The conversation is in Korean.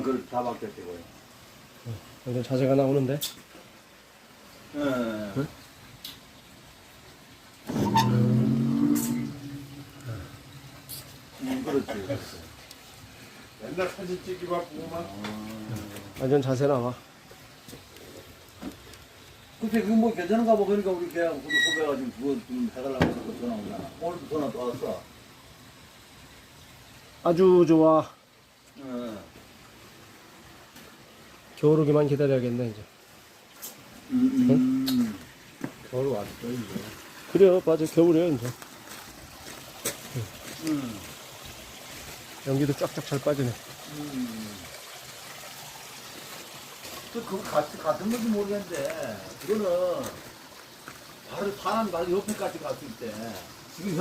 그걸 다 바뀌었대고요. 완전 자세가 나오는데. 응? 그렇지. 옛날 사진 찍기 바쁘구만. 완전 자세 나와. 그때 그거 뭐 괜찮은가 봐. 그러니까 우리 걔하고 우리 후배가 지금 그거 좀 해달라고 해서 전화 오잖아. 오늘도 전화 또 왔어. 아주 좋아. 응. 겨울 오기만 기다려야겠네 이제. 겨울 왔어 이제. 그래요, 맞아. 겨울이에요 이제. 연기도 쫙쫙 잘 빠지네. 그거 같은 건지 모르겠는데, 그거는 바로 사람 바로 옆에까지 갔을 때, 지금